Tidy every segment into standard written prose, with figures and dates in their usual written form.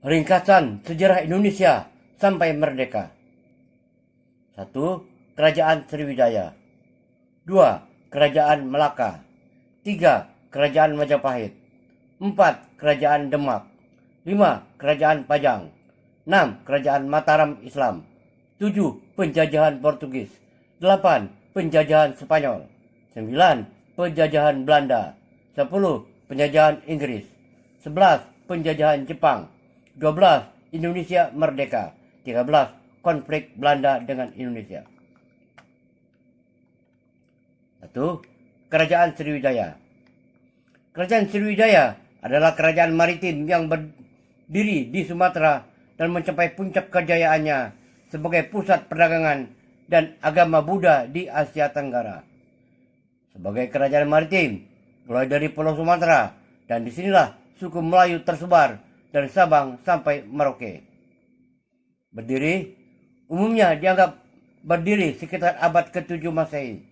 Ringkasan sejarah Indonesia sampai merdeka. 1. Kerajaan Sriwijaya. 2. Kerajaan Melaka. 3. Kerajaan Majapahit. 4. Kerajaan Demak. 5. Kerajaan Pajang. 6. Kerajaan Mataram Islam. 7. Penjajahan Portugis. 8. Penjajahan Spanyol. 9. Penjajahan Belanda. 10. Penjajahan Inggris. 11. Penjajahan Jepang. 12. Indonesia merdeka. 13. Konflik Belanda dengan Indonesia. 1. Kerajaan Sriwijaya. Kerajaan Sriwijaya adalah kerajaan maritim yang berdiri di Sumatera dan mencapai puncak kejayaannya sebagai pusat perdagangan dan agama Buddha di Asia Tenggara. Sebagai kerajaan maritim, mulai dari Pulau Sumatera, dan disinilah suku Melayu tersebar dari Sabang sampai Merauke. Umumnya dianggap berdiri sekitar abad ke-7 Masehi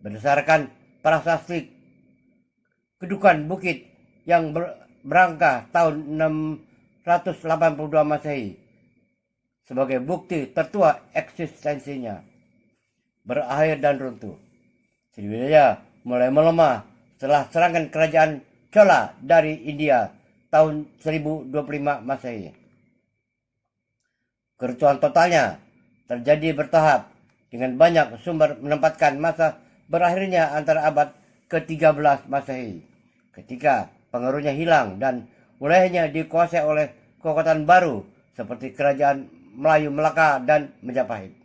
berdasarkan prasasti kedudukan bukit yang berangka tahun 682 Masehi sebagai bukti tertua eksistensinya. Berakhir dan runtuh. Sriwijaya mulai melemah setelah serangan kerajaan Chola dari India tahun 1025 Masehi. Keruntuhan totalnya terjadi bertahap dengan banyak sumber menempatkan masa berakhirnya antara abad ke-13 Masehi ketika pengaruhnya hilang dan wilayahnya dikuasai oleh kekuatan baru seperti kerajaan Melayu Melaka dan Majapahit.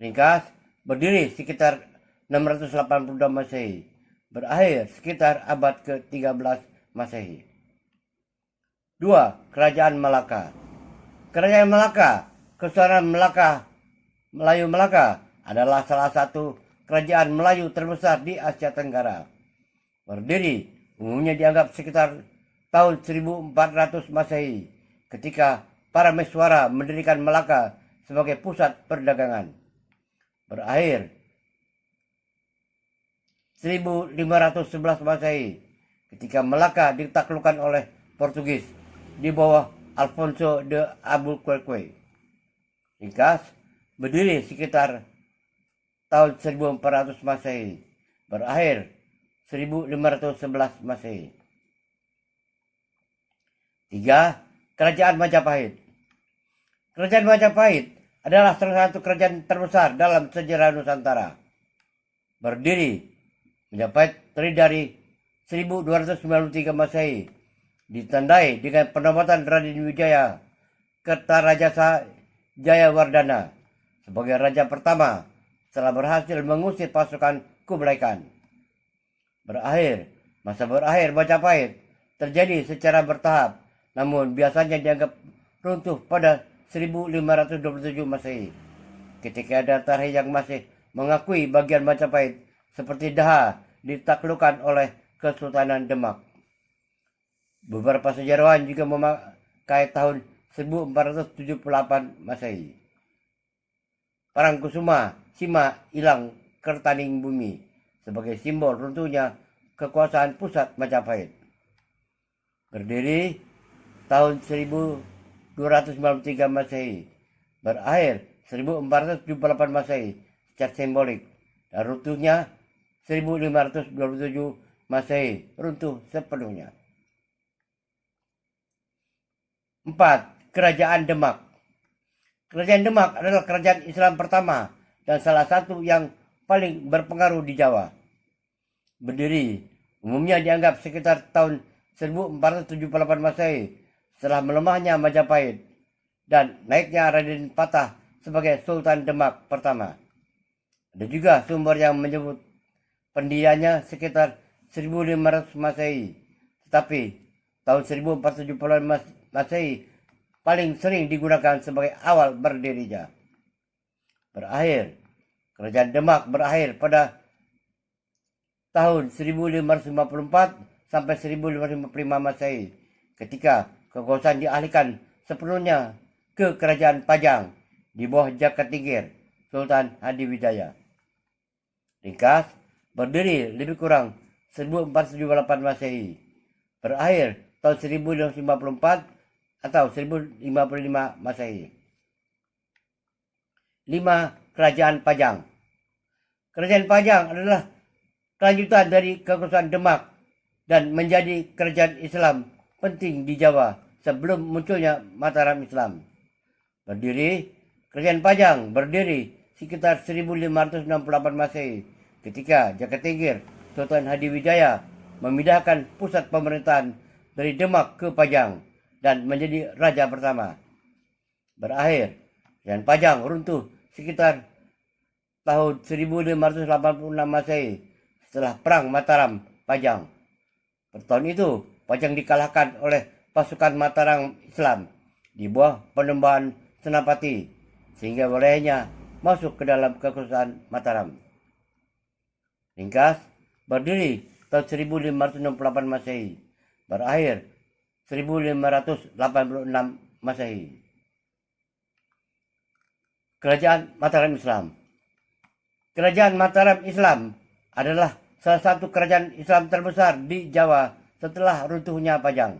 Ringkas, berdiri sekitar 682 Masehi, berakhir sekitar abad ke-13 Masehi. 2. Kerajaan Melaka. Kerajaan Melaka, Kesultanan Melayu Melaka adalah salah satu kerajaan Melayu terbesar di Asia Tenggara. Berdiri umumnya dianggap sekitar tahun 1400 Masehi ketika para Meswara mendirikan Melaka sebagai pusat perdagangan. Berakhir 1511 Masehi ketika Melaka ditaklukkan oleh Portugis di bawah Alfonso de Albuquerque. Ringkas, berdiri sekitar tahun 1400 Masehi, berakhir 1511 Masehi. 3. Kerajaan Majapahit. Kerajaan Majapahit adalah salah satu kerajaan terbesar dalam sejarah Nusantara. Berdiri, Majapahit terdiri dari 1293 Masehi, ditandai dengan penobatan Raden Wijaya Kertarajasa Jayawardana sebagai raja pertama setelah berhasil mengusir pasukan Kublai Khan. Masa berakhir Majapahit terjadi secara bertahap, namun biasanya dianggap runtuh pada 1527 Masehi ketika ada tarikh yang masih mengakui bagian Majapahit seperti Daha ditaklukkan oleh Kesultanan Demak. Beberapa sejarawan juga memakai tahun 1478 Masehi. Parangkusuma Sima Ilang Kertaning Bumi sebagai simbol runtuhnya kekuasaan pusat Majapahit. Berdiri tahun 1293 Masehi, berakhir 1478 Masehi secara simbolik, dan runtuhnya 1527 Masehi runtuh sepenuhnya. 4. Kerajaan Demak. Kerajaan Demak adalah kerajaan Islam pertama dan salah satu yang paling berpengaruh di Jawa. Berdiri umumnya dianggap sekitar tahun 1478 Masehi setelah melemahnya Majapahit dan naiknya Raden Patah sebagai Sultan Demak pertama. Ada juga sumber yang menyebut pendiriannya sekitar 1500 Masehi, tetapi tahun 1470 Masehi paling sering digunakan sebagai awal berdirinya. Kerajaan Demak berakhir pada tahun 1554 sampai 1555 Masehi ketika kekuasaan dialihkan sepenuhnya ke Kerajaan Pajang di bawah Jaka Tingkir Sultan Hadiwijaya. Ringkas, berdiri lebih kurang 1478 Masehi, berakhir tahun 1554 atau 1055 Masehi. 5. Kerajaan Pajang. Kerajaan Pajang adalah kelanjutan dari kekuasaan Demak dan menjadi kerajaan Islam penting di Jawa sebelum munculnya Mataram Islam. Kerajaan Pajang berdiri sekitar 1568 Masehi ketika Jakatingir Sultan Hadiwijaya memindahkan pusat pemerintahan dari Demak ke Pajang dan menjadi raja pertama. Kerajaan Pajang runtuh sekitar tahun 1586 Masehi setelah Perang Mataram Pajang. Pada tahun itu, Pajang dikalahkan oleh pasukan Mataram Islam di bawah penembahan Senapati, sehingga wilayahnya masuk ke dalam kekuasaan Mataram. Ringkas, berdiri tahun 1568 Masehi, berakhir 1586 Masehi. Kerajaan Mataram Islam. Kerajaan Mataram Islam adalah salah satu kerajaan Islam terbesar di Jawa setelah runtuhnya Pajang.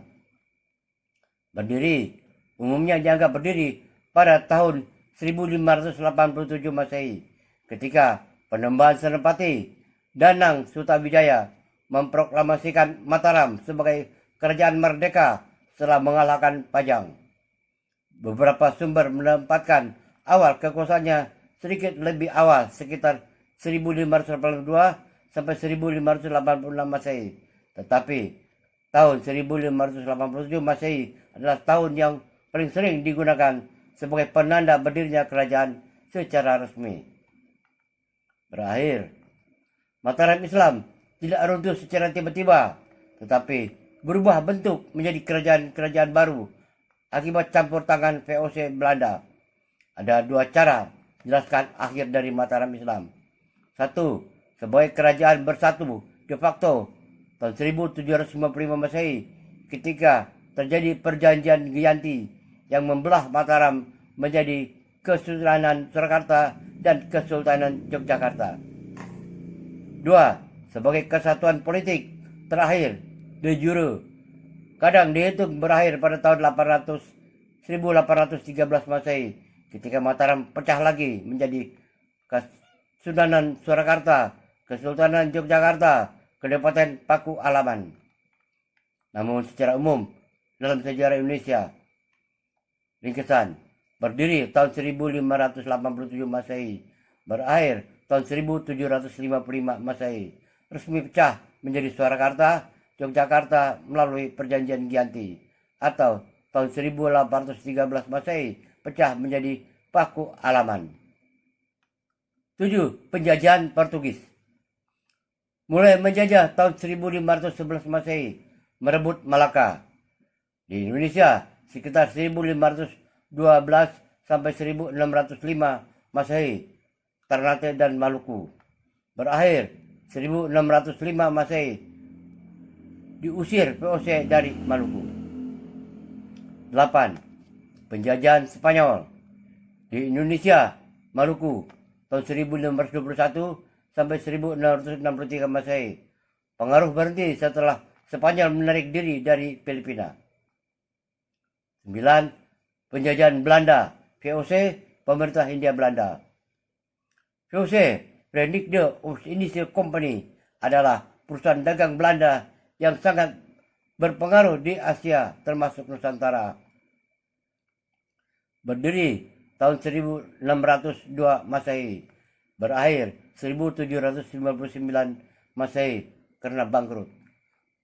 Umumnya dianggap berdiri pada tahun 1587 Masehi ketika Penembahan Senapati Danang Sutawijaya memproklamasikan Mataram sebagai kerajaan merdeka setelah mengalahkan Pajang. Beberapa sumber menempatkan awal kekuasaannya sedikit lebih awal, sekitar 1582 sampai 1586 Masehi. Tetapi tahun 1587 Masehi adalah tahun yang paling sering digunakan sebagai penanda berdirinya kerajaan secara resmi. Mataram Islam tidak runtuh secara tiba-tiba, tetapi berubah bentuk menjadi kerajaan-kerajaan baru akibat campur tangan VOC Belanda. Ada dua cara menjelaskan akhir dari Mataram Islam. 1. Sebagai kerajaan bersatu de facto tahun 1755 Masehi ketika terjadi perjanjian Giyanti yang membelah Mataram menjadi Kesultanan Surakarta dan Kesultanan Yogyakarta. 2. Sebagai kesatuan politik terakhir de jure, kadang dihitung berakhir pada tahun 1813 Masehi ketika Mataram pecah lagi menjadi Kesultanan Surakarta, Kesultanan Yogyakarta, Kadipaten Paku Alaman. Namun secara umum dalam sejarah Indonesia, ringkesan, berdiri tahun 1587 Masehi, berakhir tahun 1755 Masehi, resmi pecah menjadi Surakarta, Yogyakarta melalui perjanjian Giyanti, atau tahun 1813 Masehi pecah menjadi Paku Alaman. 7. Penjajahan Portugis. Mulai menjajah tahun 1511 Masehi, merebut Malaka. Di Indonesia sekitar 1512 sampai 1605 Masehi, Ternate dan Maluku. Berakhir 1605 Masehi, diusir VOC dari Maluku. 8. Penjajahan Spanyol. Di Indonesia, Maluku, tahun 1521 sampai 1663 Masehi. Pengaruh berhenti setelah Spanyol menarik diri dari Filipina. 9. Penjajahan Belanda. VOC, pemerintah Hindia Belanda. VOC, Verenigde Oost-Indische Company, adalah perusahaan dagang Belanda yang sangat berpengaruh di Asia termasuk Nusantara. Berdiri tahun 1602 Masehi, berakhir 1759 Masehi karena bangkrut.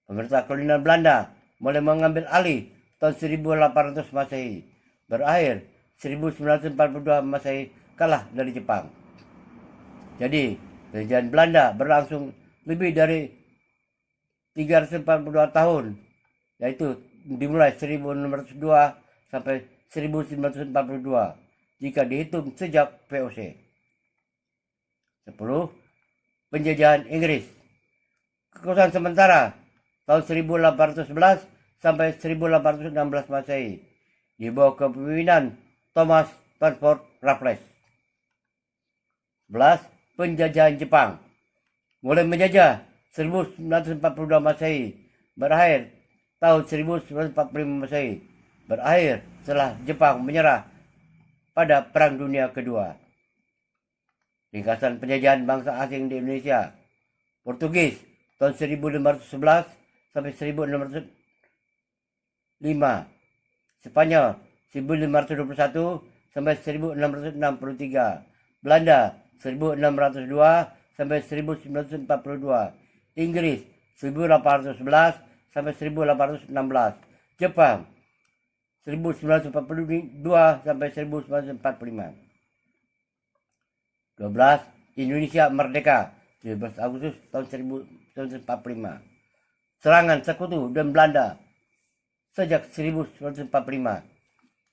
Pemerintah kolonial Belanda mulai mengambil alih tahun 1800 Masehi, berakhir 1942 Masehi kalah dari Jepang. Jadi, kerajaan Belanda berlangsung lebih dari 342 tahun, yaitu dimulai 1602 sampai 1942 jika dihitung sejak VOC. 10. Penjajahan Inggris. Kekuasaan sementara tahun 1811 sampai 1816 Masehi di bawah kepemimpinan Thomas Stamford Raffles. 11. Penjajahan Jepang. Mulai menjajah 1942 Masehi, berakhir tahun 1945 Masehi. berakhir setelah Jepang menyerah pada Perang Dunia Kedua. Ringkasan penjajahan bangsa asing di Indonesia. Portugis tahun 1511 sampai 1605. Spanyol 1521 sampai 1663. Belanda 1602 sampai 1942. Inggris 1811 sampai 1816. Jepang 1942 sampai 1945. 12. Indonesia merdeka 17 Agustus tahun 1945. Serangan sekutu dan Belanda sejak 1945.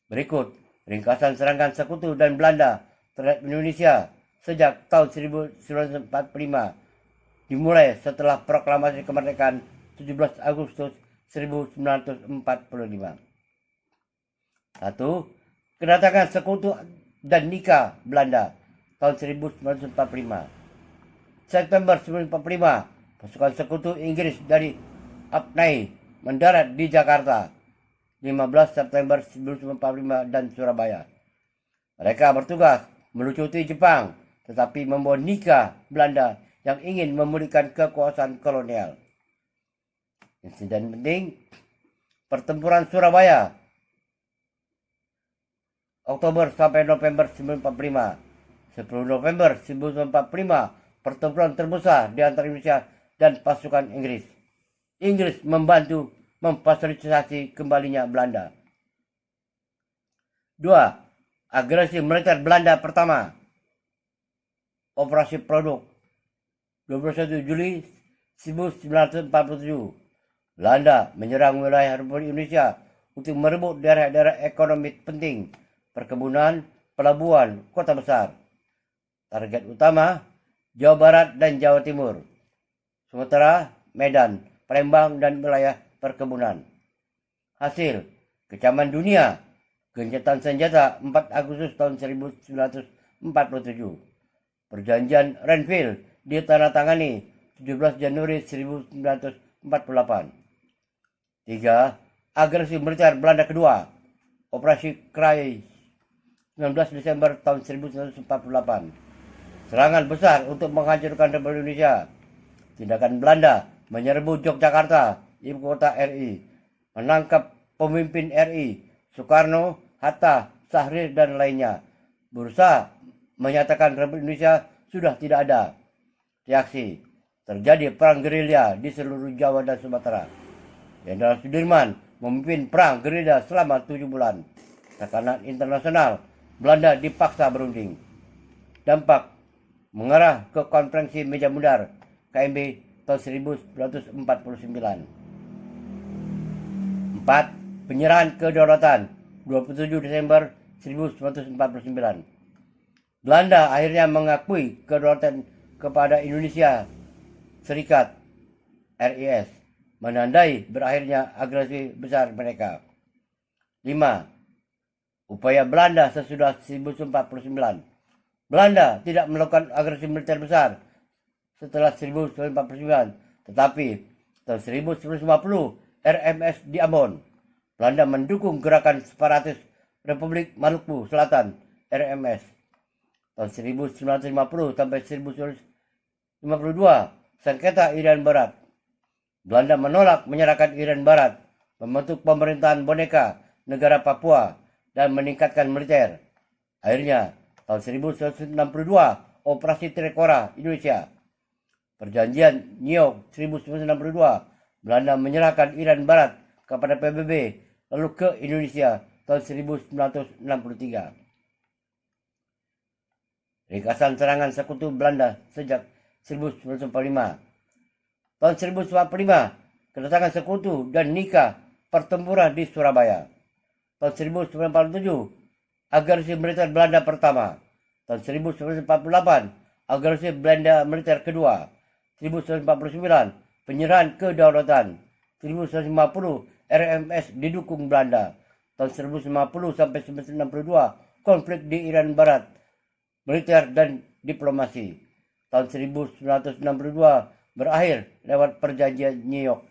Berikut ringkasan serangan sekutu dan Belanda terhadap Indonesia sejak tahun 1945, dimulai setelah proklamasi kemerdekaan 17 Agustus 1945. 1. Kedatangan sekutu dan nikah Belanda tahun 1945. September 1945, pasukan sekutu Inggris dari Abnai mendarat di Jakarta. 15 September 1945 dan Surabaya. Mereka bertugas melucuti Jepang, tetapi membawa nikah Belanda yang ingin memulihkan kekuasaan kolonial. Insiden penting, pertempuran Surabaya, Oktober sampai November 1945. 10 November 1945, pertempuran terbesar di antara Indonesia dan pasukan Inggris. Inggris membantu memfasilitasi kembalinya Belanda. 2. Agresi militer Belanda pertama. Operasi Produk 21 Juli 1947. Belanda menyerang wilayah Republik Indonesia untuk merebut daerah-daerah ekonomi penting, perkebunan, pelabuhan, kota besar. Target utama Jawa Barat dan Jawa Timur, Sumatera, Medan, Palembang, dan wilayah perkebunan. Hasil kecaman dunia, gencatan senjata 4 Agustus tahun 1947. Perjanjian Renville ditandatangani 17 Januari 1948. 3. Agresi militer Belanda kedua, Operasi Krai 19 Desember tahun 1948. Serangan besar untuk menghancurkan Republik Indonesia. Tindakan Belanda menyerbu Yogyakarta, ibu kota RI, menangkap pemimpin RI, Soekarno, Hatta, Syahrir, dan lainnya. Berusaha menyatakan Republik Indonesia sudah tidak ada. Reaksi, terjadi perang gerilya di seluruh Jawa dan Sumatera. Jenderal Sudirman memimpin perang gerilya selama 7 bulan. Tekanan internasional, Belanda dipaksa berunding. Dampak mengarah ke konferensi meja bundar KMB tahun 1949. 4. Penyerahan kedaulatan 27 Desember 1949. Belanda akhirnya mengakui kedaulatan kepada Indonesia Serikat RIS, menandai berakhirnya agresi besar mereka. 5. Upaya Belanda sesudah 1949. Belanda tidak melakukan agresi militer besar setelah 1949, tetapi tahun 1950 RMS di Ambon. Belanda mendukung gerakan separatis Republik Maluku Selatan RMS. Tahun 1950 sampai 1952, sengketa Irian Barat. Belanda menolak menyerahkan Irian Barat, membentuk pemerintahan boneka negara Papua, dan meningkatkan militer. Akhirnya, tahun 1962, Operasi Trikora Indonesia. Perjanjian New York 1962, Belanda menyerahkan Irian Barat kepada PBB, lalu ke Indonesia tahun 1963. Ringkasan serangan sekutu Belanda sejak 1945. Tahun 1945, kedatangan sekutu dan nikah pertempuran di Surabaya. Tahun 1947, agresi militer Belanda pertama. Tahun 1948, agresi Belanda militer kedua. 1949, penyerahan kedaulatan. 1950, RMS didukung Belanda. Tahun 1950 sampai 1962, konflik di Irian Barat, militer dan diplomasi. Tahun 1962 berakhir lewat perjanjian New York.